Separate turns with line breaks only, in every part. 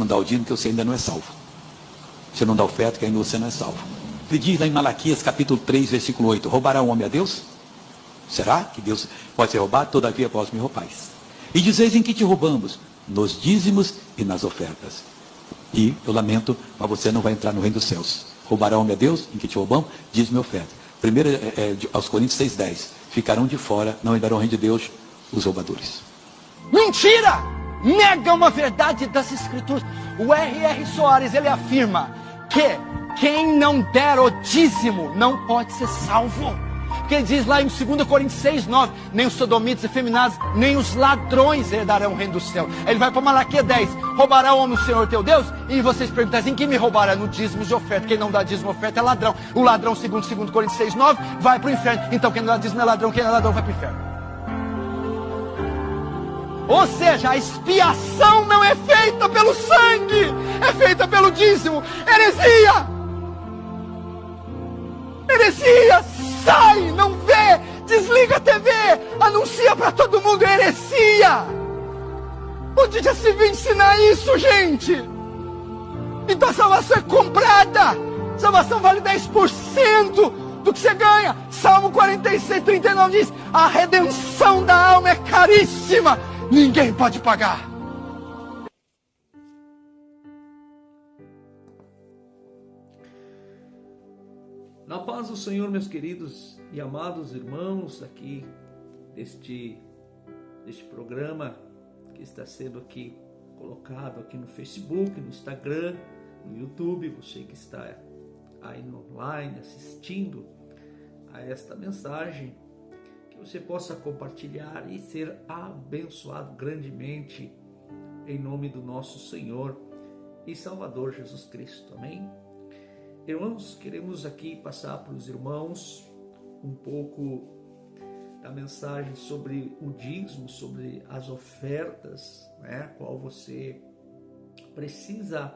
não dá o dízimo, que você ainda não é salvo. Você não dá oferta, que ainda você não é salvo. Ele diz lá em Malaquias, capítulo 3, versículo 8, roubará o homem a Deus? Será que Deus pode ser roubado? Todavia vós me roubais. E dizeis em que te roubamos? Nos dízimos e nas ofertas. E eu lamento, mas você não vai entrar no reino dos céus. Roubará o homem a Deus? Em que te roubamos? Dízimo e oferta. Primeiro, aos Coríntios 6,10. Ficarão de fora, não entrarão no reino de Deus, os roubadores.
Mentira! Nega uma verdade das Escrituras. O R.R. Soares, ele afirma que quem não der o dízimo não pode ser salvo. Porque ele diz lá em 2 Coríntios 6,9, nem os sodomitas, efeminados, nem os ladrões herdarão o reino do céu. Aí ele vai para Malaquias 10, roubará o homem o Senhor teu Deus? E vocês perguntam assim, quem me roubará? No dízimo de oferta. Quem não dá dízimo de oferta é ladrão. O ladrão, segundo 2 Coríntios 6,9, vai para o inferno. Então quem não dá dízimo é ladrão, quem é ladrão vai para o inferno. Ou seja, a expiação não é feita pelo sangue, é feita pelo dízimo. Heresia! Heresia! Sai, não vê, desliga a TV, anuncia para todo mundo, heresia! Onde já se viu ensinar isso, gente? Então a salvação é comprada, a salvação vale 10% do que você ganha. Salmo 46, 39 diz, a redenção da alma é caríssima, ninguém pode pagar.
Na paz do Senhor, meus queridos e amados irmãos, aqui deste programa que está sendo aqui colocado aqui no Facebook, no Instagram, no YouTube, você que está aí no online assistindo a esta mensagem, que você possa compartilhar e ser abençoado grandemente em nome do nosso Senhor e Salvador Jesus Cristo. Amém? Irmãos, queremos aqui passar para os irmãos um pouco da mensagem sobre o dízimo, sobre as ofertas, né, a qual você precisa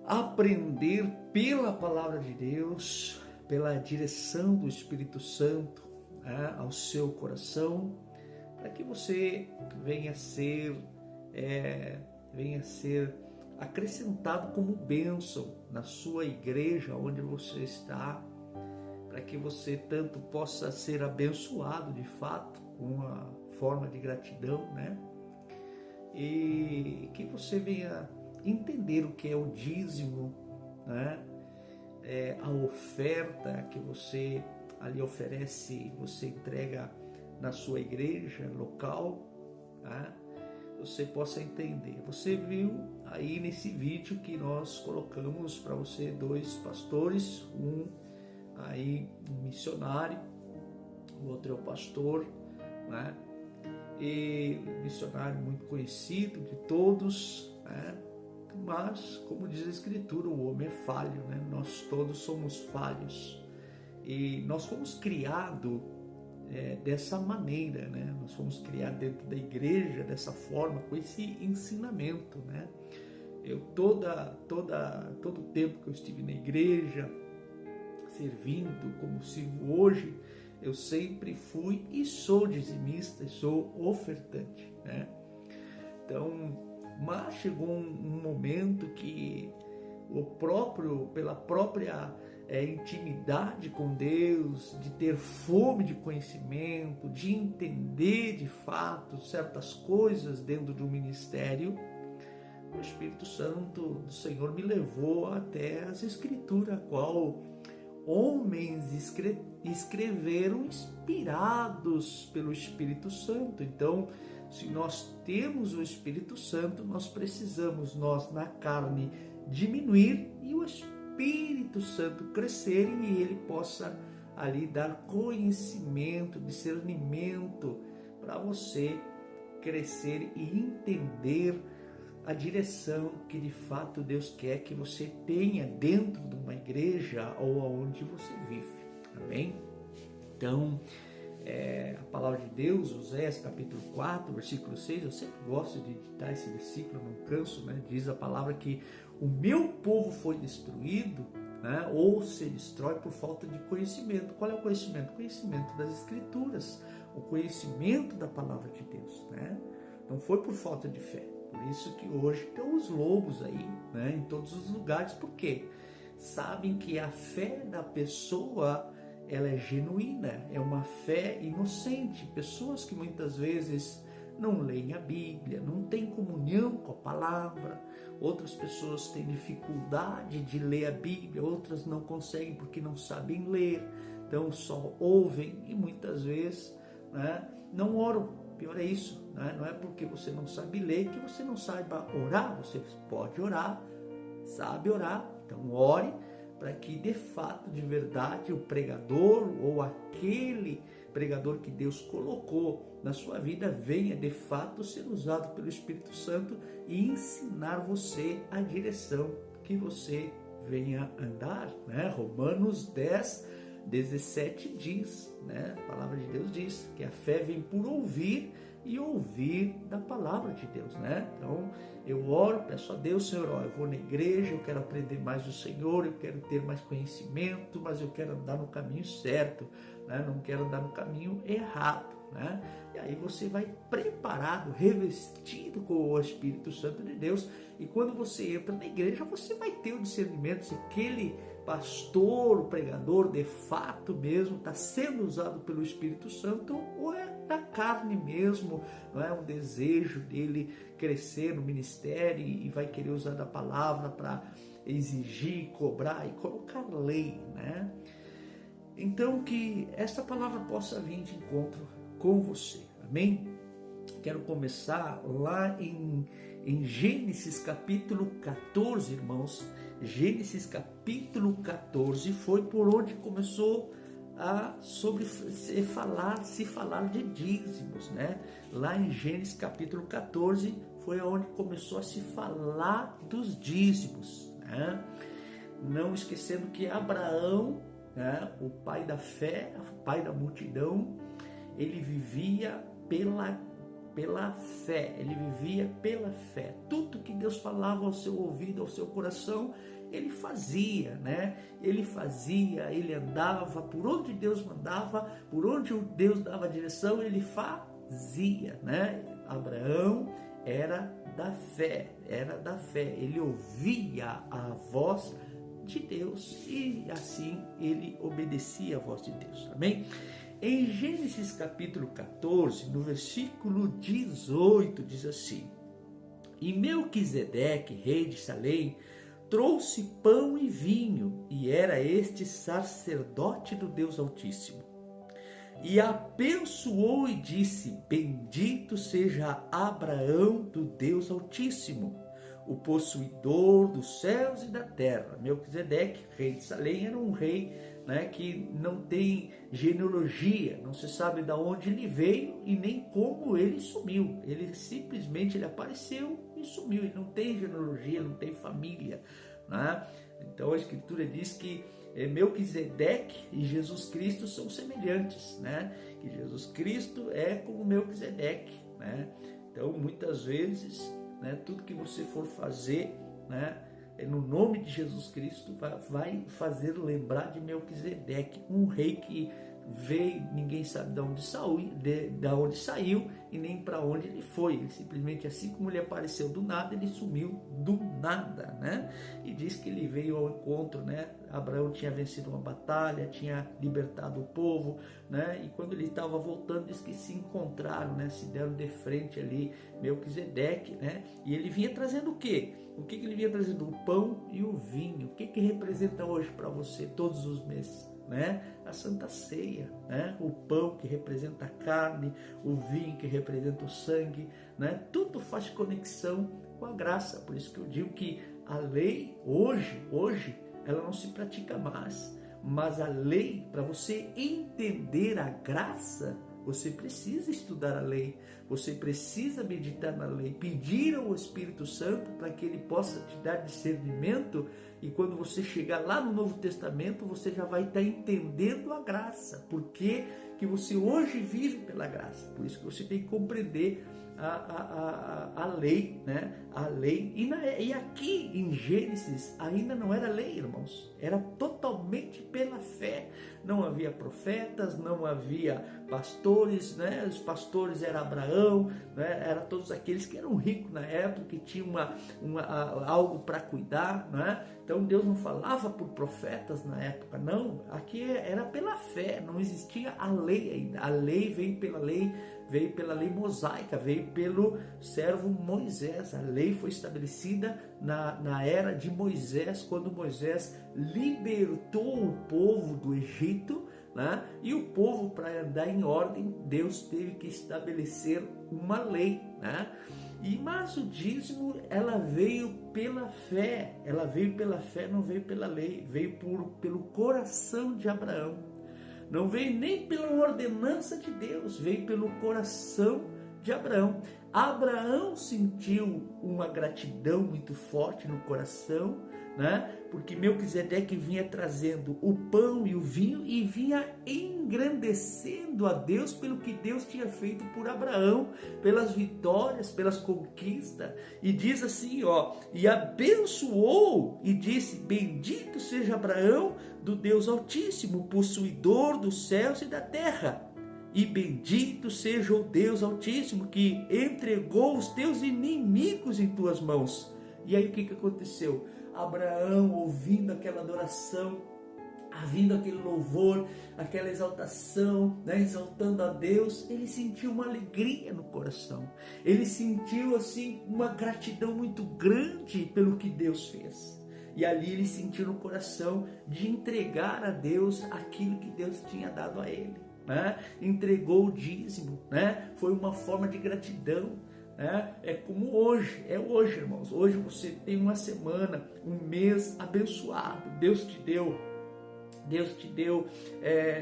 aprender pela palavra de Deus, pela direção do Espírito Santo, né, ao seu coração, para que você venha ser acrescentado como bênção na sua igreja, onde você está, para que você tanto possa ser abençoado de fato, com uma forma de gratidão, né? E que você venha entender o que é o dízimo, né? A oferta que você ali oferece, você entrega na sua igreja local, tá? Você possa entender. Você viu aí nesse vídeo que nós colocamos para você dois pastores, um aí um missionário, o outro é o pastor, né? E missionário muito conhecido de todos, né? Mas, como diz a Escritura, o homem é falho, né? Nós todos somos falhos e nós fomos criados dessa maneira, né? Nós fomos criados dentro da igreja dessa forma, com esse ensinamento, né? Eu todo o tempo que eu estive na igreja servindo como sirvo hoje, eu sempre fui e sou dizimista e sou ofertante, né? Então, mas chegou um momento que pela própria intimidade com Deus, de ter fome de conhecimento, de entender de fato certas coisas dentro do ministério, o Espírito Santo do Senhor me levou até as Escrituras, a qual homens escreveram inspirados pelo Espírito Santo. Então, se nós temos o Espírito Santo, nós precisamos, nós na carne, diminuir e o Espírito Santo crescer, e ele possa ali dar conhecimento, discernimento para você crescer e entender a direção que de fato Deus quer que você tenha dentro de uma igreja ou aonde você vive. Amém? Então, a palavra de Deus, Oséias capítulo 4, versículo 6, eu sempre gosto de editar esse versículo, não canso, né? Diz a palavra que o meu povo foi destruído, né? Ou se destrói por falta de conhecimento. Qual é o conhecimento? O conhecimento das Escrituras, o conhecimento da palavra de Deus, né? Não foi por falta de fé, Por isso que hoje tem os lobos aí, né, em todos os lugares. Por quê? Sabem que a fé da pessoa, ela é genuína, é uma fé inocente. Pessoas que muitas vezes não leem a Bíblia, não têm comunhão com a palavra. Outras pessoas têm dificuldade de ler a Bíblia, outras não conseguem porque não sabem ler, então só ouvem e muitas vezes, né, não oram. Pior é isso, né? Não é porque você não sabe ler que você não saiba orar. Você pode orar, sabe orar, então ore para que de fato, de verdade, o pregador ou aquele pregador que Deus colocou na sua vida venha de fato ser usado pelo Espírito Santo e ensinar você a direção que você venha andar, né? Romanos 10:17 diz, né? A palavra de Deus diz que a fé vem por ouvir e ouvir da palavra de Deus, né? Então eu oro, peço a Deus, Senhor, ó, eu vou na igreja, eu quero aprender mais do Senhor, eu quero ter mais conhecimento, mas eu quero andar no caminho certo, né? Não quero andar no caminho errado, né? E aí você vai preparado, revestido com o Espírito Santo de Deus, e quando você entra na igreja, você vai ter o discernimento se aquele pastor, o pregador, de fato mesmo está sendo usado pelo Espírito Santo ou é da carne mesmo, não é um desejo dele crescer no ministério e vai querer usar da palavra para exigir, cobrar e colocar lei, né? Então que esta palavra possa vir de encontro com você, amém? Quero começar lá em Gênesis capítulo 14, irmãos. Gênesis capítulo 14 foi por onde começou se falar de dízimos, né? Lá em Gênesis capítulo 14 foi onde começou a se falar dos dízimos, né? Não esquecendo que Abraão, né, o pai da fé, o pai da multidão, ele vivia pela fé, ele vivia pela fé. Tudo que Deus falava ao seu ouvido, ao seu coração, ele fazia, né? Ele fazia, ele andava, por onde Deus mandava, por onde Deus dava direção, ele fazia, né? Abraão era da fé, ele ouvia a voz de Deus e assim ele obedecia a voz de Deus, amém? Em Gênesis capítulo 14, no versículo 18, diz assim: E Melquisedeque, rei de Salém, trouxe pão e vinho, e era este sacerdote do Deus Altíssimo. E abençoou e disse: Bendito seja Abraão do Deus Altíssimo, o possuidor dos céus e da terra. Melquisedeque, rei de Salém, era um rei, né, que não tem genealogia, não se sabe de onde ele veio e nem como ele sumiu. Ele simplesmente apareceu e sumiu. Ele não tem genealogia, não tem família, né? Então a Escritura diz que Melquisedeque e Jesus Cristo são semelhantes, né? Que Jesus Cristo é como Melquisedeque, né? Então muitas vezes, né, tudo que você for fazer, né, no nome de Jesus Cristo, vai fazer lembrar de Melquisedeque, um rei que veio, ninguém sabe de onde saiu e nem para onde ele foi. Ele simplesmente, assim como ele apareceu do nada, ele sumiu do nada, né? E diz que ele veio ao encontro, né? Abraão tinha vencido uma batalha, tinha libertado o povo, né? E quando ele estava voltando, diz que se encontraram, né? Se deram de frente ali, Melquisedeque, né? E ele vinha trazendo o quê? O que ele vinha trazendo? O pão e o vinho. O que representa hoje para você todos os meses, né? A Santa Ceia, né? O pão que representa a carne, o vinho que representa o sangue, né? Tudo faz conexão com a graça. Por isso que eu digo que a lei hoje ela não se pratica mais, mas a lei, para você entender a graça, você precisa estudar a lei, você precisa meditar na lei, pedir ao Espírito Santo para que ele possa te dar discernimento, e quando você chegar lá no Novo Testamento, você já vai estar entendendo a graça, porque que você hoje vive pela graça. Por isso que você tem que compreender a lei, né? A lei. E aqui em Gênesis ainda não era lei, irmãos. Era totalmente pela fé. Não havia profetas, não havia pastores, né? Os pastores era Abraão, né? Era todos aqueles que eram ricos na época, que tinham algo para cuidar, né? Então Deus não falava por profetas na época, não. Aqui era pela fé, não existia a lei ainda. A lei veio pela lei mosaica, veio pelo servo Moisés. A lei foi estabelecida na era de Moisés, quando Moisés libertou o povo do Egito, né? E o povo, para andar em ordem, Deus teve que estabelecer uma lei, né? Mas o dízimo, ela veio pela fé, não veio pela lei, veio pelo coração de Abraão. Não veio nem pela ordenança de Deus, veio pelo coração de Abraão. Abraão sentiu uma gratidão muito forte no coração, né? Porque Melquisedeque vinha trazendo o pão e o vinho e vinha engrandecendo a Deus pelo que Deus tinha feito por Abraão, pelas vitórias, pelas conquistas. E diz assim, e abençoou e disse: bendito seja Abraão do Deus Altíssimo, possuidor dos céus e da terra. E bendito seja o Deus Altíssimo, que entregou os teus inimigos em tuas mãos. E aí o que aconteceu? Abraão, ouvindo aquela adoração, ouvindo aquele louvor, aquela exaltação, né, exaltando a Deus, ele sentiu uma alegria no coração. Ele sentiu assim uma gratidão muito grande pelo que Deus fez. E ali ele sentiu no coração de entregar a Deus aquilo que Deus tinha dado a ele, né? Entregou o dízimo, né? Foi uma forma de gratidão. É como hoje, irmãos. Hoje você tem uma semana, um mês abençoado. Deus te deu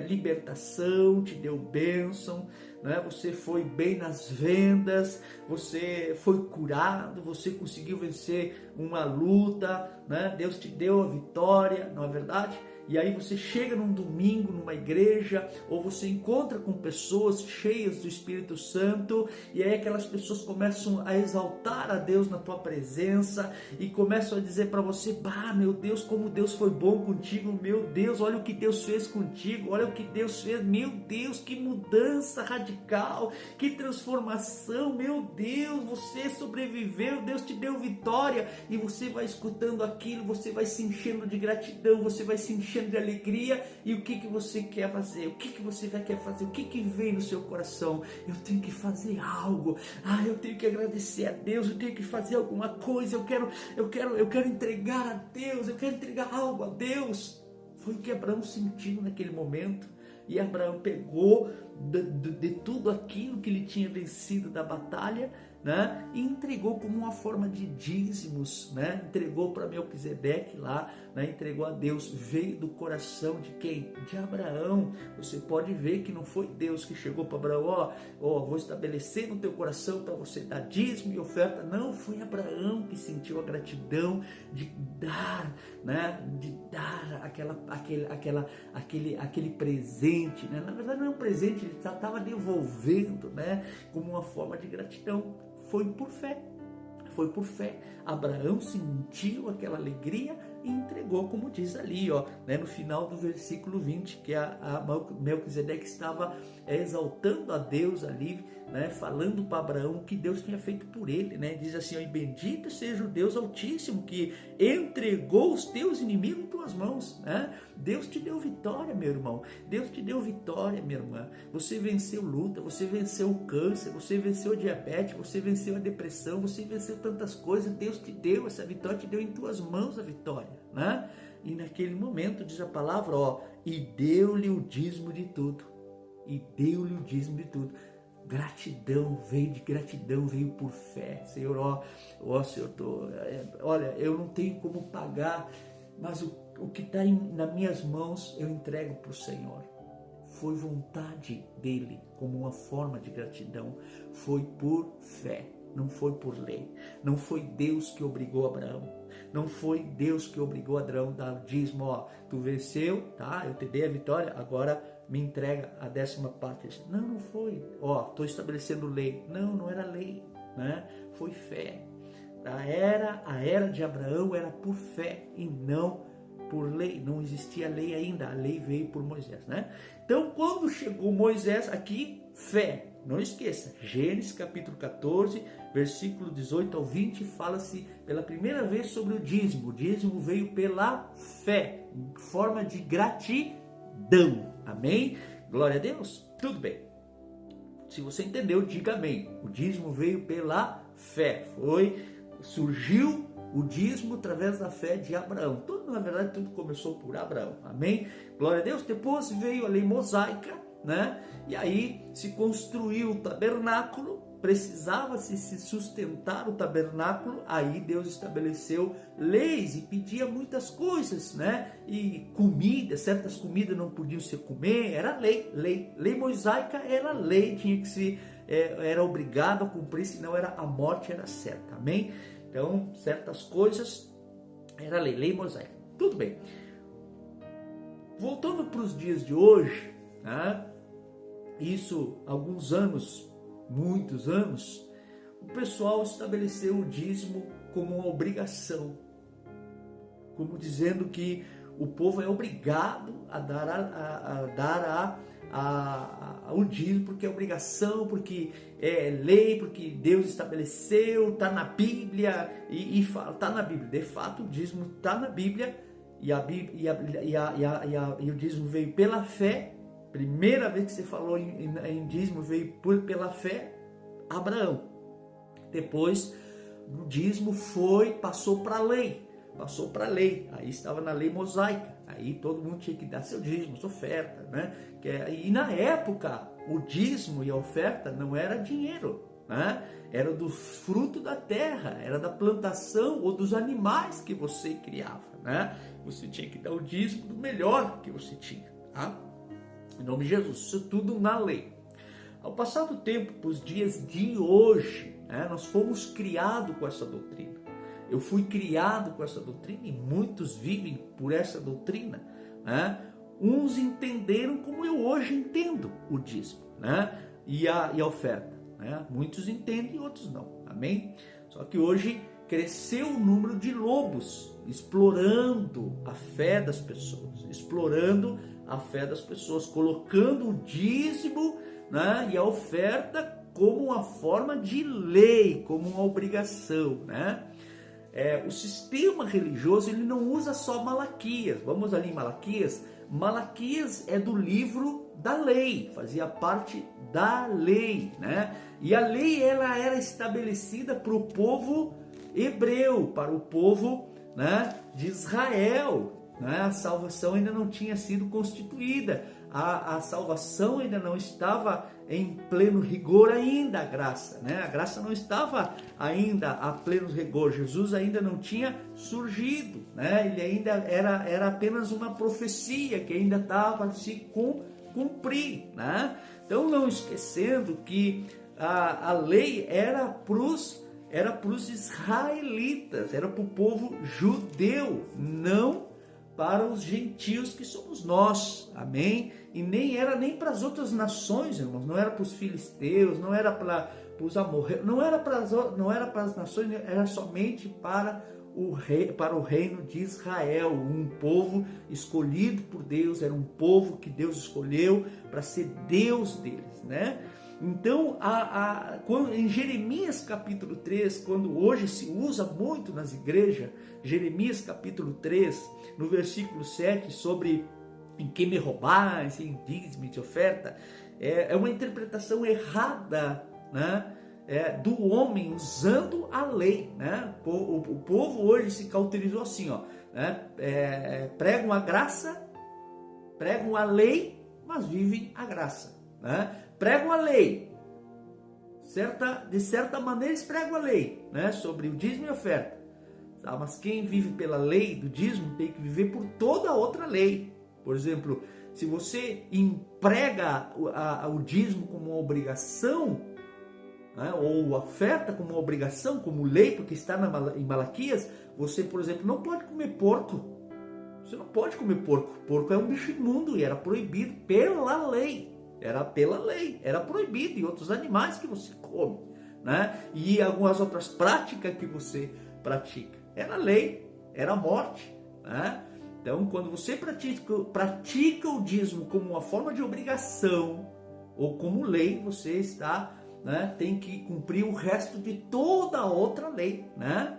libertação, te deu bênção, né? Você foi bem nas vendas, você foi curado, você conseguiu vencer uma luta, né? Deus te deu a vitória, não é verdade? E aí você chega num domingo, numa igreja, ou você encontra com pessoas cheias do Espírito Santo, e aí aquelas pessoas começam a exaltar a Deus na tua presença, e começam a dizer para você: meu Deus, como Deus foi bom contigo, meu Deus, olha o que Deus fez contigo, olha o que Deus fez, meu Deus, que mudança radical, que transformação, meu Deus, você sobreviveu, Deus te deu vitória, e você vai escutando aquilo, você vai se enchendo de gratidão, você vai se enchendo de alegria. E o que você quer fazer? O que você quer fazer? O que vem no seu coração? Eu tenho que fazer algo. Eu tenho que agradecer a Deus. Eu tenho que fazer alguma coisa. Eu quero entregar a Deus. Eu quero entregar algo a Deus. Foi o que Abraão sentiu naquele momento. E Abraão pegou de tudo aquilo que ele tinha vencido da batalha, né, e entregou como uma forma de dízimos, né, entregou para Melquisedeque lá, né, entregou a Deus. Veio do coração de quem? De Abraão. Você pode ver que não foi Deus que chegou para Abraão: vou estabelecer no teu coração para você dar dízimo e oferta. Não, foi Abraão que sentiu a gratidão de dar, né, de dar aquele presente, né? Na verdade não é um presente, ele estava devolvendo, né, como uma forma de gratidão. Foi por fé. Abraão sentiu aquela alegria e entregou, como diz ali, né, no final do versículo 20, que a Melquisedeque estava exaltando a Deus ali, né, falando para Abraão o que Deus tinha feito por ele, né? Diz assim: e bendito seja o Deus Altíssimo, que entregou os teus inimigos em tuas mãos, né? Deus te deu vitória, meu irmão. Deus te deu vitória, minha irmã. Você venceu luta, você venceu o câncer, você venceu o diabetes, você venceu a depressão, você venceu tantas coisas. Deus te deu essa vitória, te deu em tuas mãos a vitória, né? E naquele momento diz a palavra, e deu-lhe o dízimo de tudo. Gratidão veio por fé. Senhor, Senhor, olha, eu não tenho como pagar, mas o que está nas minhas mãos eu entrego para o Senhor. Foi vontade dele, como uma forma de gratidão. Foi por fé, não foi por lei. Não foi Deus que obrigou Abraão. Não foi Deus que obrigou Abraão a dar o dízimo. Tu venceu, tá? Eu te dei a vitória, agora me entrega a 10ª parte. Disse, não foi. Estou estabelecendo lei. Não era lei, né? Foi fé. A era de Abraão era por fé e não por lei. Não existia lei ainda. A lei veio por Moisés, né? Então, quando chegou Moisés, aqui, fé. Não esqueça, Gênesis capítulo 14, versículo 18 ao 20, fala-se pela primeira vez sobre o dízimo. O dízimo veio pela fé, em forma de gratidão. Amém? Glória a Deus? Tudo bem. Se você entendeu, diga amém. O dízimo veio pela fé. Surgiu o dízimo através da fé de Abraão. Na verdade, tudo começou por Abraão. Amém? Glória a Deus. Depois veio a lei mosaica, né? E aí se construiu o tabernáculo, precisava-se se sustentar o tabernáculo, aí Deus estabeleceu leis e pedia muitas coisas, né? E comida, certas comidas não podiam se comer, era lei mosaica era lei, tinha que se, era obrigado a cumprir, senão a morte era certa, amém? Então, certas coisas, era lei mosaica, tudo bem. Voltando para os dias de hoje, né? Isso, alguns anos, muitos anos, o pessoal estabeleceu o dízimo como uma obrigação, como dizendo que o povo é obrigado a dar o dízimo, porque é obrigação, porque é lei, porque Deus estabeleceu, está na Bíblia, e está na Bíblia. De fato, o dízimo está na Bíblia, e o dízimo veio pela fé. Primeira vez que se falou em dízimo veio pela fé, Abraão. Depois o dízimo passou para a lei. Aí estava na lei mosaica. Aí todo mundo tinha que dar seu dízimo, sua oferta, né? E na época o dízimo e a oferta não era dinheiro, né? Era do fruto da terra, era da plantação ou dos animais que você criava, né? Você tinha que dar o dízimo do melhor que você tinha, tá? Em nome de Jesus, isso tudo na lei. Ao passar do tempo, para os dias de hoje, né, nós fomos criados com essa doutrina. Eu fui criado com essa doutrina e muitos vivem por essa doutrina, né? Uns entenderam como eu hoje entendo o dízimo, né? e a oferta, né? Muitos entendem e outros não, amém? Só que hoje cresceu o número de lobos explorando a fé das pessoas, colocando o dízimo, né, e a oferta como uma forma de lei, como uma obrigação, né? O sistema religioso ele não usa só Malaquias. Vamos ali em Malaquias. Malaquias é do livro da lei, fazia parte da lei, né? E a lei ela era estabelecida para o povo hebreu, para o povo, né, de Israel, né? A salvação ainda não tinha sido constituída, a salvação ainda não estava em pleno rigor ainda, a graça, né? A graça não estava ainda a pleno rigor, Jesus ainda não tinha surgido, né? Ele ainda era apenas uma profecia que ainda estava a se cumprir, né? Então não esquecendo que a lei era para os israelitas, era para o povo judeu, não para os gentios que somos nós, amém? E nem era para as outras nações, irmãos, não era para os filisteus, não era para os amorreus, não era para as nações, era somente para o reino de Israel, um povo escolhido por Deus, era um povo que Deus escolheu para ser Deus deles, né? Então, em Jeremias capítulo 3, quando hoje se usa muito nas igrejas, Jeremias capítulo 3, no versículo 7, sobre em que me roubais, em dízimo de oferta, é uma interpretação errada, né? Do homem usando a lei, né? O povo hoje se cauterizou assim, ó, né? Pregam a graça, pregam a lei, mas vivem a graça, né? Pregam a lei, de certa maneira eles pregam a lei, né, sobre o dízimo e oferta, tá? Mas quem vive pela lei do dízimo tem que viver por toda outra lei. Por exemplo, se você emprega o dízimo como uma obrigação, né, ou a oferta como uma obrigação, como lei, porque está em Malaquias, você, por exemplo, não pode comer porco, Você não pode comer porco. Porco é um bicho imundo e era proibido pela lei. Era pela lei, era proibido. E outros animais que você come, né? E algumas outras práticas que você pratica. Era lei, era morte, né? Então, quando você pratica o dízimo como uma forma de obrigação ou como lei, você está, né, tem que cumprir o resto de toda a outra lei, né?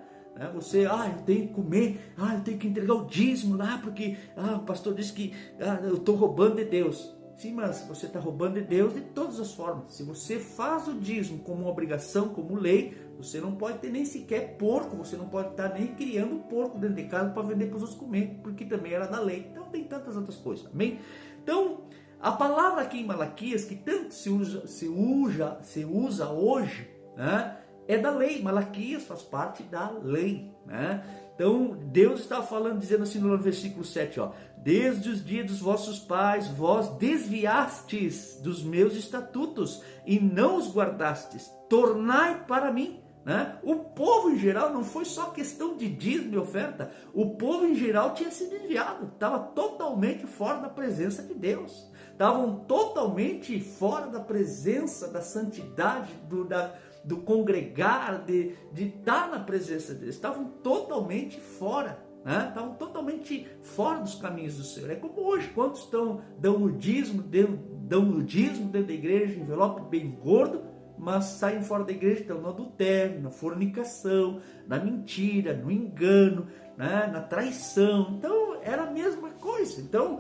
Você, eu tenho que comer, eu tenho que entregar o dízimo lá, porque o pastor disse que eu estou roubando de Deus. Sim, mas você está roubando de Deus de todas as formas. Se você faz o dízimo como uma obrigação, como lei, você não pode ter nem sequer porco, você não pode estar nem criando porco dentro de casa para vender para os outros comer, porque também era da lei. Então tem tantas outras coisas, amém? Então, a palavra aqui em Malaquias, que tanto se usa hoje, né, é da lei. Malaquias faz parte da lei, né? Então, Deus está falando, dizendo assim no versículo 7, desde os dias dos vossos pais, vós desviastes dos meus estatutos e não os guardastes. Tornai para mim, né? O povo em geral, não foi só questão de dízimo e oferta, o povo em geral tinha se desviado, estava totalmente fora da presença de Deus, estavam totalmente fora da presença, da santidade, do congregar, de estar na presença de Deus, estavam totalmente fora, né? Estavam totalmente fora dos caminhos do Senhor. É como hoje, quantos dão o dízimo dentro da igreja, envelope bem gordo, mas saem fora da igreja, estão no adultério, na fornicação, na mentira, no engano, né? Na traição. Então era a mesma coisa. Então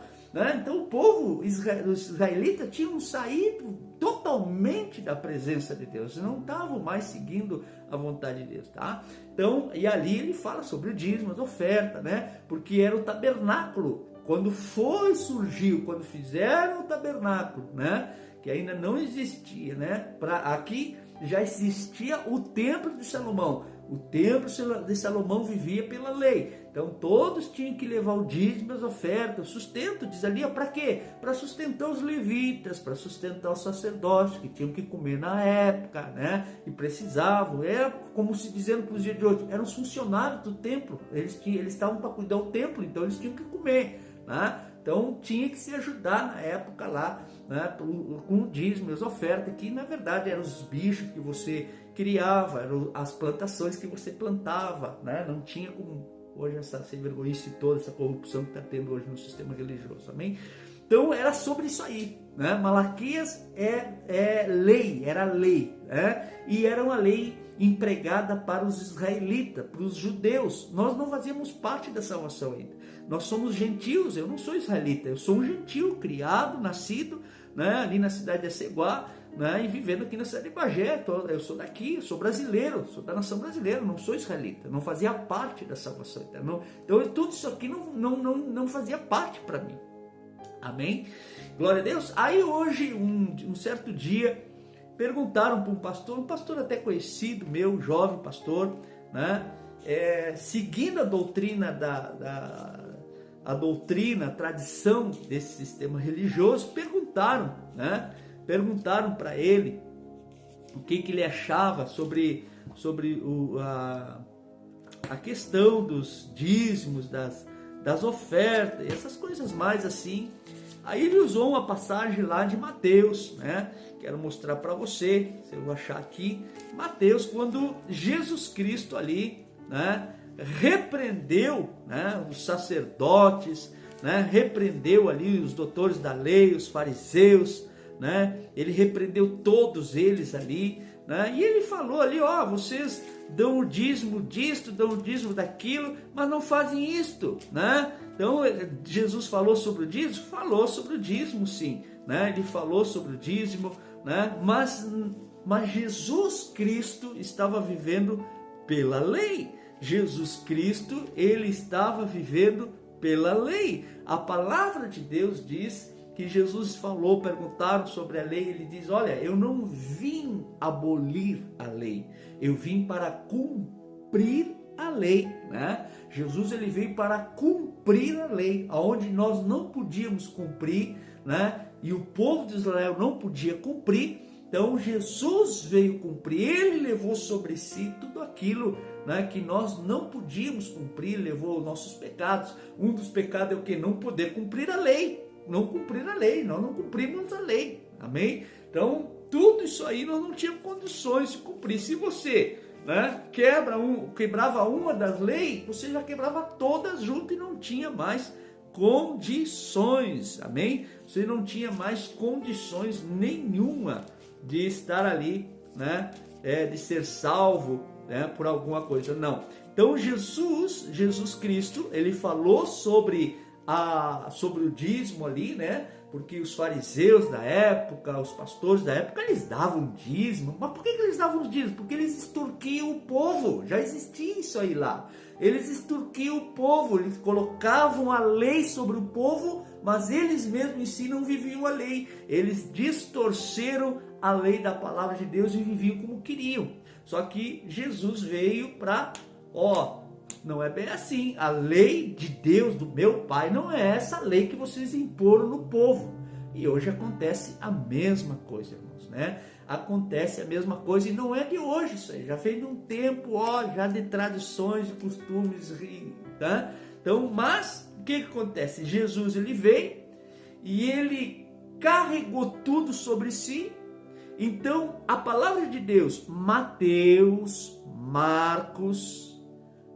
o povo, os israelitas tinham saído totalmente da presença de Deus, não estavam mais seguindo a vontade de Deus, tá? Então, e ali ele fala sobre o dízimo, as ofertas, né? Porque era o tabernáculo, quando surgiu, quando fizeram o tabernáculo, né? Que ainda não existia, né? Aqui já existia o templo de Salomão. O templo de Salomão vivia pela lei. Então todos tinham que levar o dízimo, as ofertas, o sustento, diz ali, para quê? Para sustentar os levitas, para sustentar os sacerdotes, que tinham que comer na época, né? E precisavam, era como se dizendo para os dias de hoje, eram os funcionários do templo, eles estavam para cuidar do templo, então eles tinham que comer, né? Então tinha que se ajudar na época lá, né, com o dízimo, as ofertas, que na verdade eram os bichos que você criava, eram as plantações que você plantava, né? Não tinha como hoje essa sem vergonhice toda, essa corrupção que está tendo hoje no sistema religioso, amém? Então era sobre isso aí, né? Malaquias era lei, né? E era uma lei empregada para os israelitas, para os judeus. Nós não fazíamos parte da salvação ainda. Nós somos gentios, eu não sou israelita, eu sou um gentio, criado, nascido, né, ali na cidade de Aceguá, né, e vivendo aqui na cidade de Bagé. Eu sou daqui, eu sou brasileiro, sou da nação brasileira, não sou israelita, não fazia parte da salvação eterna. Então tudo isso aqui não fazia parte para mim. Amém? Glória a Deus. Aí hoje, um certo dia, perguntaram para um pastor até conhecido meu, jovem pastor, né, seguindo a doutrina a tradição desse sistema religioso, perguntaram para ele o que ele achava sobre a questão dos dízimos, das ofertas, essas coisas mais assim. Aí ele usou uma passagem lá de Mateus, né? Quero mostrar para você, se eu achar aqui, Mateus, quando Jesus Cristo ali, né, repreendeu, né, os sacerdotes, né, repreendeu ali os doutores da lei, os fariseus, né, ele repreendeu todos eles ali, né, e ele falou ali, vocês dão o dízimo disto, dão o dízimo daquilo, mas não fazem isto, né? Então Jesus falou sobre o dízimo? Falou sobre o dízimo, sim, né? Ele falou sobre o dízimo, né? Mas Jesus Cristo estava vivendo pela lei. Jesus Cristo, ele estava vivendo pela lei. A palavra de Deus diz que Jesus falou, perguntaram sobre a lei, ele diz, olha, eu não vim abolir a lei, eu vim para cumprir a lei, né? Jesus, ele veio para cumprir a lei, aonde nós não podíamos cumprir, né? E o povo de Israel não podia cumprir. Então Jesus veio cumprir, ele levou sobre si tudo aquilo, né, que nós não podíamos cumprir, levou os nossos pecados. Um dos pecados é o que? Não poder cumprir a lei. Não cumprir a lei, nós não cumprimos a lei. Amém? Então, tudo isso aí nós não tínhamos condições de cumprir. Se você, né, quebrava uma das leis, você já quebrava todas junto e não tinha mais condições. Amém? Você não tinha mais condições nenhuma de estar ali, né, de ser salvo, né, por alguma coisa. Não. Então Jesus Cristo, ele falou sobre o dízimo ali, né? Porque os fariseus da época, os pastores da época, eles davam dízimo. Mas por que eles davam dízimo? Porque eles extorquiam o povo. Já existia isso aí lá. Eles extorquiam o povo, eles colocavam a lei sobre o povo, mas eles mesmos em si não viviam a lei. Eles distorceram a lei da palavra de Deus e viviam como queriam. Só que Jesus veio para, não é bem assim. A lei de Deus, do meu Pai, não é essa lei que vocês imporam no povo. E hoje acontece a mesma coisa, irmãos, né? Acontece a mesma coisa e não é de hoje isso aí. Já fez um tempo, já de tradições, de costumes, tá? Então, mas o que acontece? Jesus, ele veio e ele carregou tudo sobre si. Então, a palavra de Deus, Mateus, Marcos,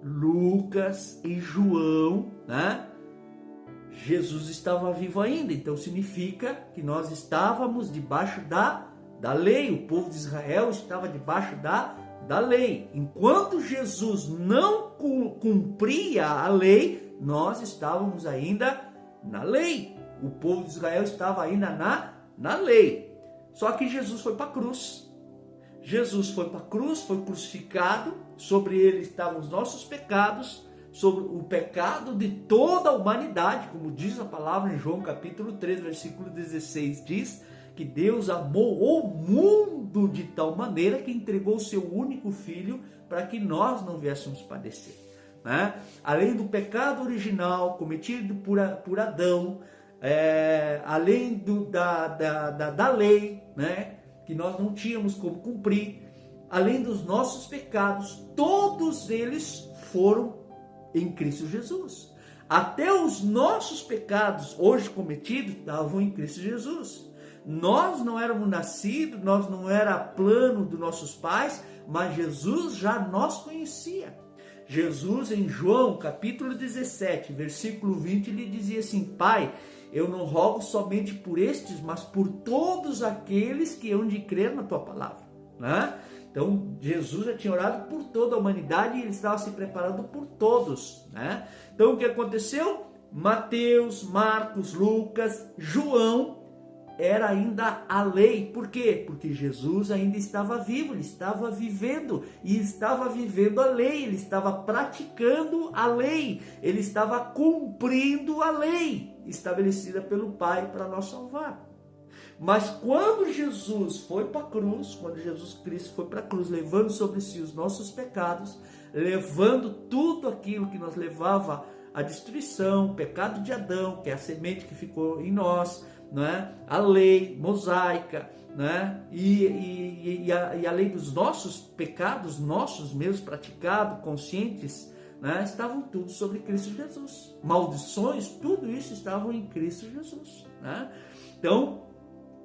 Lucas e João, né? Jesus estava vivo ainda, então significa que nós estávamos debaixo da lei, o povo de Israel estava debaixo da lei. Enquanto Jesus não cumpria a lei, nós estávamos ainda na lei. O povo de Israel estava ainda na lei. Só que Jesus foi para a cruz. Jesus foi para a cruz, foi crucificado, sobre ele estavam os nossos pecados, sobre o pecado de toda a humanidade, como diz a palavra em João capítulo 3, versículo 16, diz que Deus amou o mundo de tal maneira que entregou o seu único filho para que nós não viéssemos padecer, né? Além do pecado original cometido por Adão, além da lei, né, que nós não tínhamos como cumprir, além dos nossos pecados, todos eles foram em Cristo Jesus. Até os nossos pecados hoje cometidos estavam em Cristo Jesus. Nós não éramos nascidos, nós não era plano dos nossos pais, mas Jesus já nos conhecia. Jesus, em João capítulo 17, versículo 20, ele dizia assim: Pai, eu não rogo somente por estes, mas por todos aqueles que hão de crer na tua palavra, né? Então, Jesus já tinha orado por toda a humanidade e ele estava se preparando por todos, né? Então, o que aconteceu? Mateus, Marcos, Lucas, João, era ainda a lei. Por quê? Porque Jesus ainda estava vivo, ele estava vivendo e estava vivendo a lei, ele estava praticando a lei, ele estava cumprindo a lei estabelecida pelo Pai para nos salvar. Mas quando Jesus foi para a cruz, quando Jesus Cristo foi para a cruz, levando sobre si os nossos pecados, levando tudo aquilo que nos levava à destruição, o pecado de Adão, que é a semente que ficou em nós, né? A lei mosaica, né? E a lei dos nossos pecados, nossos mesmos praticados, conscientes, né? Estavam tudo sobre Cristo Jesus. Maldições, tudo isso estavam em Cristo Jesus, né? Então,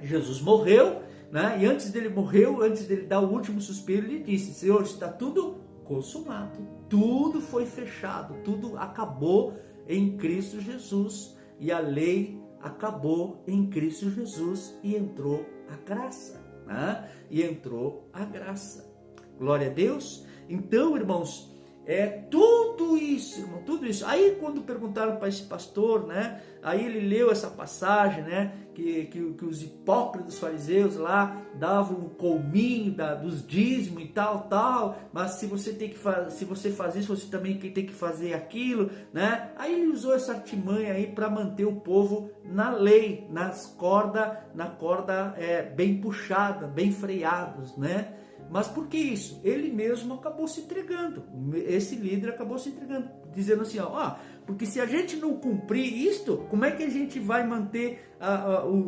Jesus morreu, né? E antes dele morrer, antes dele dar o último suspiro, ele disse: Senhor, está tudo consumado, tudo foi fechado, tudo acabou em Cristo Jesus, e a lei acabou em Cristo Jesus e entrou a graça, né? E entrou a graça. Glória a Deus. Então, irmãos, tudo isso, irmão, tudo isso. Aí quando perguntaram para esse pastor, né? Aí ele leu essa passagem, né? Que os hipócritas fariseus lá davam um colminho dos dízimos e tal, mas se você faz isso, você também tem que fazer aquilo, né? Aí ele usou essa artimanha aí para manter o povo na lei, na corda bem puxada, bem freados, né? Mas por que isso? Ele mesmo acabou se entregando. Esse líder acabou se entregando, dizendo assim, porque se a gente não cumprir isto, como é que a gente vai manter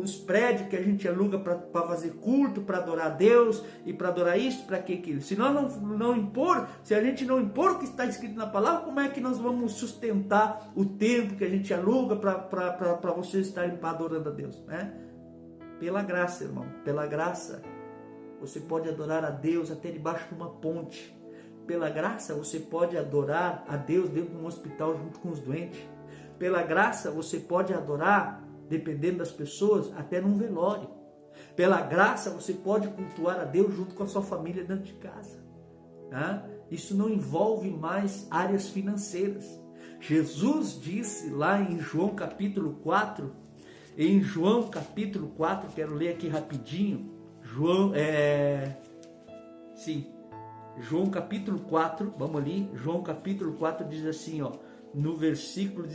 os prédios que a gente aluga para fazer culto, para adorar a Deus e para adorar isso, para que aquilo? Se nós não impor, se a gente não impor o que está escrito na palavra, como é que nós vamos sustentar o tempo que a gente aluga para vocês estarem adorando a Deus, né? Pela graça, irmão, pela graça, você pode adorar a Deus até debaixo de uma ponte. Pela graça, você pode adorar a Deus dentro de um hospital junto com os doentes. Pela graça, você pode adorar, dependendo das pessoas, até num velório. Pela graça, você pode cultuar a Deus junto com a sua família dentro de casa. Tá? Isso não envolve mais áreas financeiras. Jesus disse lá em João capítulo 4, quero ler aqui rapidinho, João capítulo 4, vamos ali, João capítulo 4 diz assim, no versículo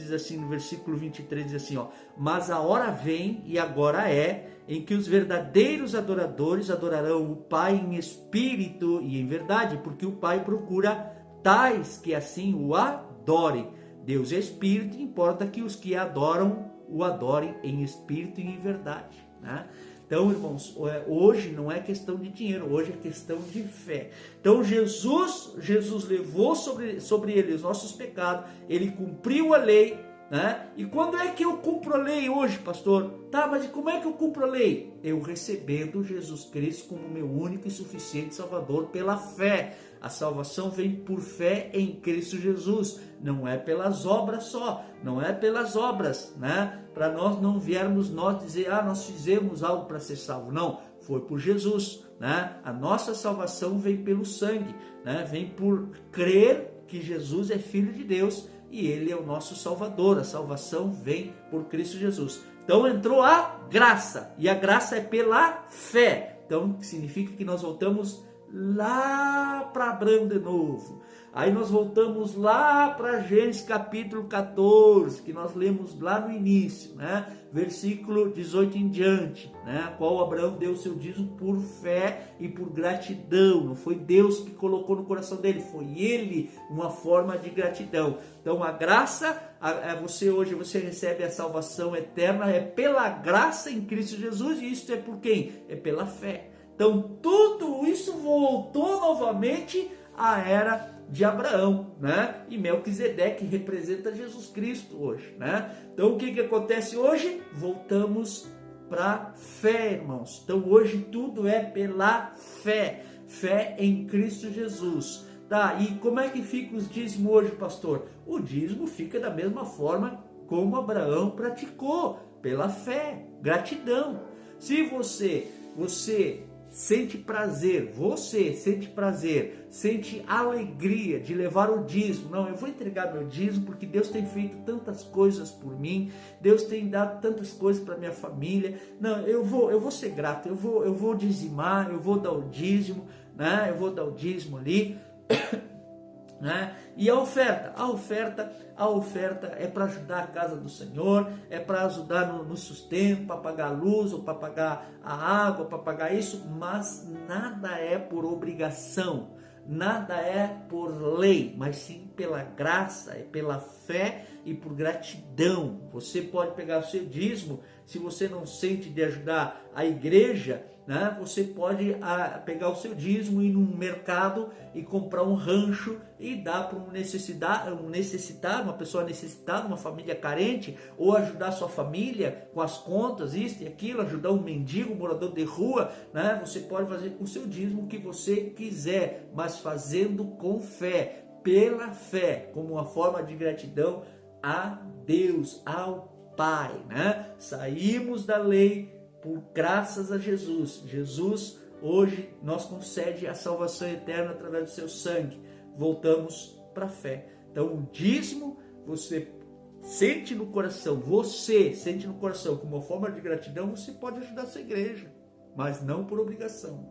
23 diz assim, mas a hora vem e agora é, em que os verdadeiros adoradores adorarão o Pai em espírito e em verdade, porque o Pai procura tais que assim o adorem. Deus é espírito, importa que os que adoram o adorem em espírito e em verdade, né? Então, irmãos, hoje não é questão de dinheiro, hoje é questão de fé. Então, Jesus levou sobre ele os nossos pecados, ele cumpriu a lei, né? E quando é que eu cumpro a lei hoje, pastor? Tá, mas como é que eu cumpro a lei? Eu recebendo Jesus Cristo como meu único e suficiente Salvador pela fé. A salvação vem por fé em Cristo Jesus, não é pelas obras só, não é pelas obras, né? Para nós não viermos dizer, nós fizemos algo para ser salvo. Não, foi por Jesus, né? A nossa salvação vem pelo sangue, né? Vem por crer que Jesus é Filho de Deus e Ele é o nosso Salvador. A salvação vem por Cristo Jesus. Então entrou a graça, e a graça é pela fé. Então significa que nós voltamos lá para Abraão de novo. Aí nós voltamos lá para Gênesis capítulo 14, que nós lemos lá no início, né? Versículo 18 em diante, né? Qual Abraão deu o seu dízimo por fé e por gratidão. Não foi Deus que colocou no coração dele, foi ele, uma forma de gratidão. Então a graça, hoje você recebe a salvação eterna, é pela graça em Cristo Jesus, e isso é por quem? É pela fé. Então tudo isso voltou novamente à era de Abraão, né? E Melquisedeque representa Jesus Cristo hoje, né? Então o que acontece hoje? Voltamos para fé, irmãos. Então hoje tudo é pela fé, fé em Cristo Jesus. Tá? E como é que fica os dízimos hoje, pastor? O dízimo fica da mesma forma como Abraão praticou, pela fé, gratidão. Se você sente prazer, sente alegria de levar o dízimo. Não, eu vou entregar meu dízimo porque Deus tem feito tantas coisas por mim, Deus tem dado tantas coisas para minha família. Não, eu vou ser grato, eu vou dizimar, eu vou dar o dízimo, né? Eu vou dar o dízimo ali. Né? E a oferta é para ajudar a casa do Senhor, é para ajudar no sustento, para pagar a luz, ou para pagar a água, para pagar isso, mas nada é por obrigação, nada é por lei, mas sim pela graça, é pela fé e por gratidão. Você pode pegar o seu dízimo, se você não sente de ajudar a igreja, né? Você pode pegar o seu dízimo e ir num mercado e comprar um rancho e dar para um necessitado, uma pessoa necessitada, uma família carente, ou ajudar a sua família com as contas, isso e aquilo, ajudar um mendigo, um morador de rua, né? Você pode fazer com o seu dízimo o que você quiser, mas fazendo com fé, pela fé, como uma forma de gratidão a Deus, ao Pai, né? Saímos da lei por graças a Jesus. Jesus hoje nos concede a salvação eterna através do seu sangue. Voltamos para a fé. Então o dízimo você sente no coração como uma forma de gratidão, você pode ajudar a sua igreja, mas não por obrigação,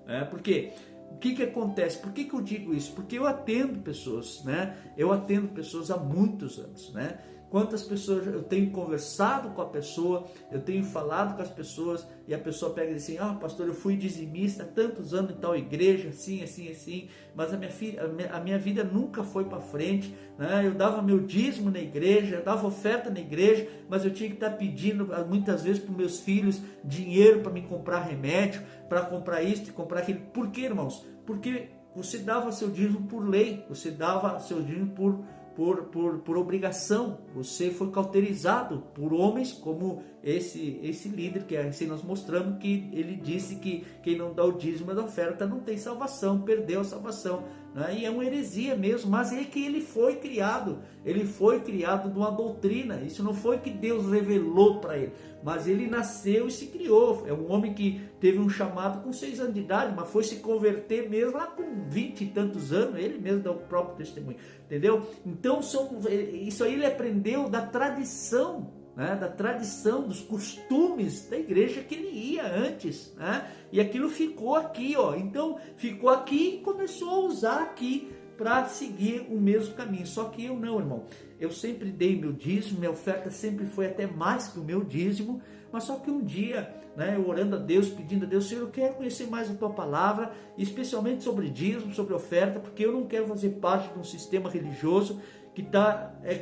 né? Porque o que acontece? Por que eu digo isso? Porque eu atendo pessoas, né? Eu atendo pessoas há muitos anos, né? Quantas pessoas eu tenho conversado com a pessoa, eu tenho falado com as pessoas e a pessoa pega e diz assim: pastor, eu fui dizimista há tantos anos em tal igreja, assim, mas a minha vida nunca foi para frente, né? Eu dava meu dízimo na igreja, eu dava oferta na igreja, mas eu tinha que estar pedindo muitas vezes para os meus filhos dinheiro para me comprar remédio, para comprar isso e comprar aquilo. Por quê, irmãos? Porque você dava seu dízimo por lei, você dava seu dízimo por obrigação. Você foi cauterizado por homens como esse líder, que assim nós mostramos, que ele disse que quem não dá o dízimo da oferta não tem salvação, perdeu a salvação, né? E é uma heresia mesmo, mas é que ele foi criado de uma doutrina. Isso não foi que Deus revelou para ele, mas ele nasceu e se criou. É um homem que teve um chamado com 6 anos de idade, mas foi se converter mesmo lá com 20 e tantos anos. Ele mesmo dá o próprio testemunho, entendeu? Então isso aí ele aprendeu da tradição, né? Da tradição, dos costumes da igreja que ele ia antes, né? E aquilo ficou aqui, ó. Então ficou aqui e começou a usar aqui para seguir o mesmo caminho. Só que eu não, irmão. Eu sempre dei meu dízimo, minha oferta sempre foi até mais que o meu dízimo, mas só que um dia, né, eu orando a Deus, pedindo a Deus: Senhor, eu quero conhecer mais a Tua Palavra, especialmente sobre dízimo, sobre oferta, porque eu não quero fazer parte de um sistema religioso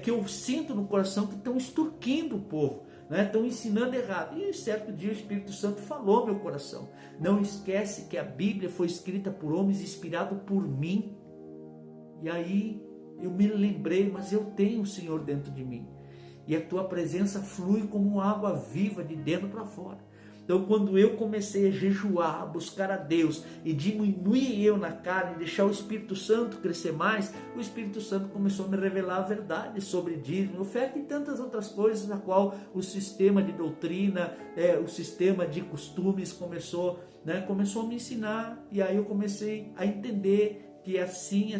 que eu sinto no coração que estão extorquindo o povo, né? Estão ensinando errado. E certo dia o Espírito Santo falou ao meu coração: não esquece que a Bíblia foi escrita por homens, inspirado por mim. E aí eu me lembrei: mas eu tenho o Senhor dentro de mim, e a Tua presença flui como água viva de dentro para fora. Então, quando eu comecei a jejuar, a buscar a Deus e diminuir eu na carne, deixar o Espírito Santo crescer mais, o Espírito Santo começou a me revelar a verdade sobre dízimo, oferta e tantas outras coisas, na qual o sistema de doutrina, o sistema de costumes começou a me ensinar. E aí eu comecei a entender que é assim,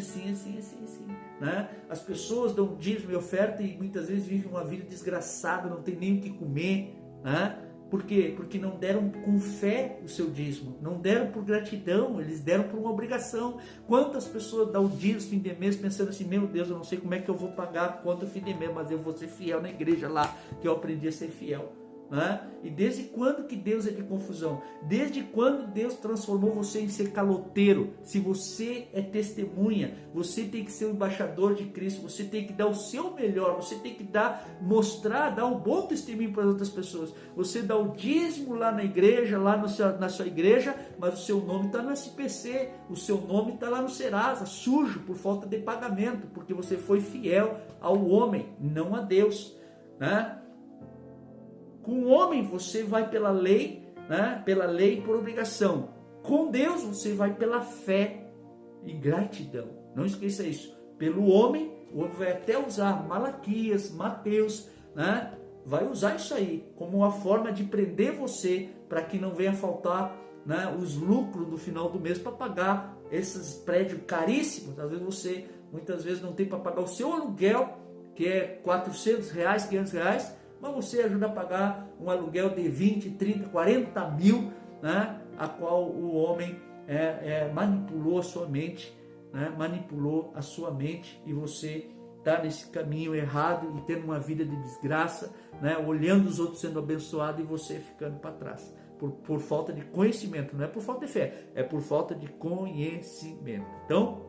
né? As pessoas dão dízimo e oferta e muitas vezes vivem uma vida desgraçada, não tem nem o que comer, né? Por quê? Porque não deram com fé o seu dízimo, não deram por gratidão, eles deram por uma obrigação. Quantas pessoas dão o dízimo fim de mês pensando assim: meu Deus, eu não sei como é que eu vou pagar a conta fim de mês, mas eu vou ser fiel na igreja lá, que eu aprendi a ser fiel. Né? E desde quando que Deus é de confusão? Desde quando Deus transformou você em ser caloteiro? Se você é testemunha, você tem que ser o embaixador de Cristo, você tem que dar o seu melhor, você tem que dar um bom testemunho para as outras pessoas. Você dá o dízimo lá na igreja, lá na sua igreja, mas o seu nome está no SPC, o seu nome está lá no Serasa, sujo por falta de pagamento, porque você foi fiel ao homem, não a Deus, né? Com o homem você vai pela lei, né? Pela lei por obrigação. Com Deus você vai pela fé e gratidão. Não esqueça isso. Pelo homem, o homem vai até usar Malaquias, Mateus, né? Vai usar isso aí como uma forma de prender você para que não venha faltar, né, os lucros do final do mês para pagar esses prédios caríssimos. Às vezes você, muitas vezes, não tem para pagar o seu aluguel, que é R$400, R$500, mas você ajuda a pagar um aluguel de 20, 30, 40 mil, né, a qual o homem manipulou a sua mente, né, e você está nesse caminho errado e tendo uma vida de desgraça, né, olhando os outros sendo abençoados e você ficando para trás, por falta de conhecimento. Não é por falta de fé, é por falta de conhecimento. Então,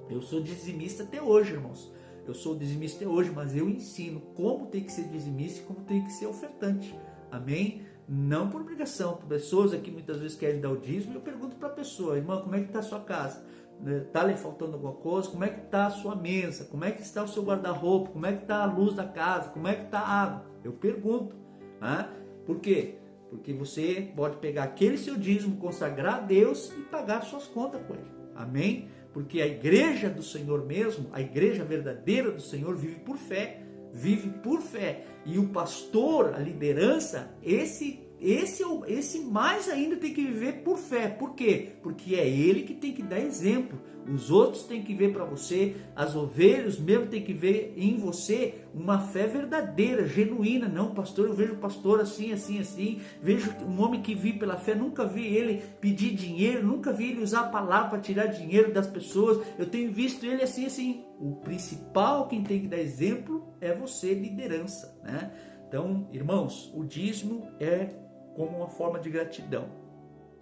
eu sou dizimista até hoje, irmãos. Eu sou dizimista hoje, mas eu ensino como tem que ser dizimista e como tem que ser ofertante. Amém? Não por obrigação. Por pessoas aqui muitas vezes querem dar o dízimo, eu pergunto para a pessoa: irmão, como é que está a sua casa? Está lhe faltando alguma coisa? Como é que está a sua mesa? Como é que está o seu guarda-roupa? Como é que está a luz da casa? Como é que está a água? Eu pergunto. Né? Por quê? Porque você pode pegar aquele seu dízimo, consagrar a Deus e pagar suas contas com ele. Amém? Porque a igreja do Senhor mesmo, a igreja verdadeira do Senhor vive por fé. E o pastor, a liderança, esse esse mais ainda tem que viver por fé. Por quê? Porque é ele que tem que dar exemplo. Os outros têm que ver para você, as ovelhas mesmo têm que ver em você uma fé verdadeira, genuína. Não, pastor, eu vejo o pastor assim, assim, assim. Vejo um homem que vive pela fé, nunca vi ele pedir dinheiro, nunca vi ele usar a palavra para tirar dinheiro das pessoas. Eu tenho visto ele assim, assim. O principal, quem tem que dar exemplo é você, liderança, né? Então, irmãos, o dízimo é como uma forma de gratidão.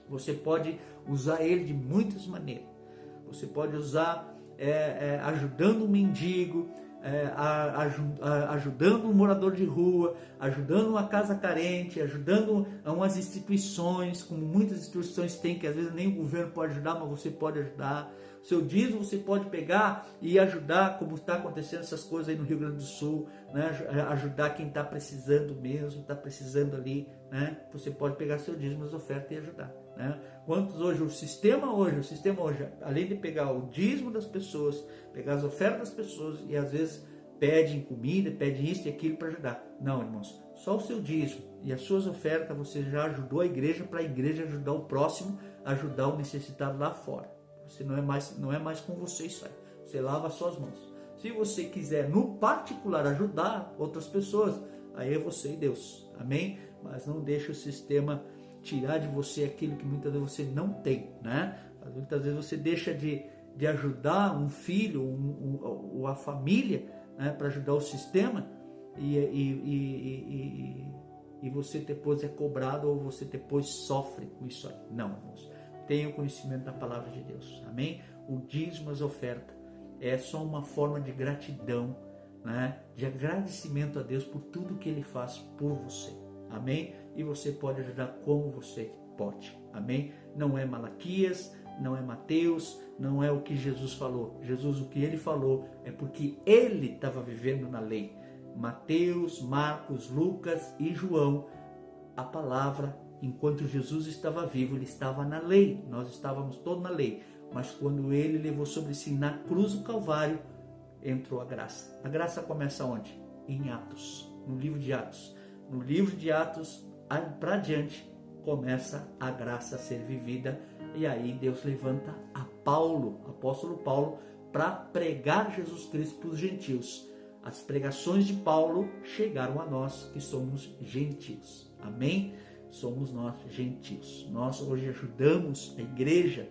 Você pode usar ele de muitas maneiras. Você pode usar ajudando um mendigo, ajudando um morador de rua, ajudando uma casa carente, ajudando umas instituições, como muitas instituições têm, que às vezes nem o governo pode ajudar, mas você pode ajudar. O seu dízimo você pode pegar e ajudar, como está acontecendo essas coisas aí no Rio Grande do Sul, né? Ajudar quem está precisando mesmo, está precisando ali, né? Você pode pegar seu dízimo, as ofertas e ajudar, né? Quantos hoje, o sistema hoje, além de pegar o dízimo das pessoas, pegar as ofertas das pessoas e às vezes pedem comida, pedem isso e aquilo para ajudar. Não, irmãos, só o seu dízimo e as suas ofertas você já ajudou a igreja, para a igreja ajudar o próximo, ajudar o necessitado lá fora. Você não é mais com você isso aí. Você lava as suas mãos. Se você quiser no particular ajudar outras pessoas, aí é você e Deus. Amém? Mas não deixe o sistema tirar de você aquilo que muitas vezes você não tem, né? Muitas vezes você deixa de ajudar um filho ou a família, né, para ajudar o sistema e você depois é cobrado ou você depois sofre com isso aí. Não, irmãos. Tenha o conhecimento da palavra de Deus. Amém? O dízimo, as ofertas, é só uma forma de gratidão, né? De agradecimento a Deus por tudo que Ele faz por você. Amém? E você pode ajudar como você pode. Amém? Não é Malaquias, não é Mateus, não é o que Jesus falou. Jesus, o que Ele falou é porque Ele estava vivendo na lei. Mateus, Marcos, Lucas e João, a palavra, enquanto Jesus estava vivo, Ele estava na lei. Nós estávamos todos na lei. Mas quando Ele levou sobre si na cruz do Calvário, entrou a graça. A graça começa onde? Em Atos, no livro de Atos. No livro de Atos, para diante, começa a graça a ser vivida. E aí Deus levanta a Paulo, apóstolo Paulo, para pregar Jesus Cristo para os gentios. As pregações de Paulo chegaram a nós que somos gentios. Amém? Somos nós gentios. Nós hoje ajudamos a igreja,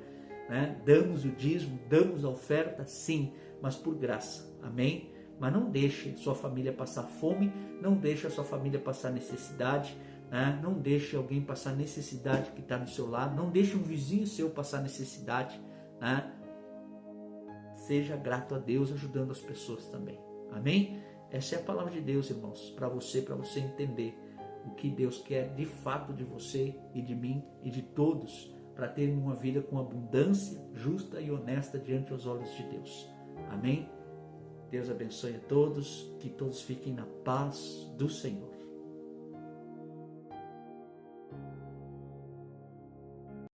né? Damos o dízimo, damos a oferta, sim, mas por graça. Amém? Mas não deixe sua família passar fome, não deixe a sua família passar necessidade, né? Não deixe alguém passar necessidade que está do seu lado, não deixe um vizinho seu passar necessidade, né? Seja grato a Deus ajudando as pessoas também. Amém? Essa é a palavra de Deus, irmãos, para você entender o que Deus quer de fato de você e de mim e de todos, para terem uma vida com abundância, justa e honesta diante dos olhos de Deus. Amém? Deus abençoe a todos, que todos fiquem na paz do Senhor.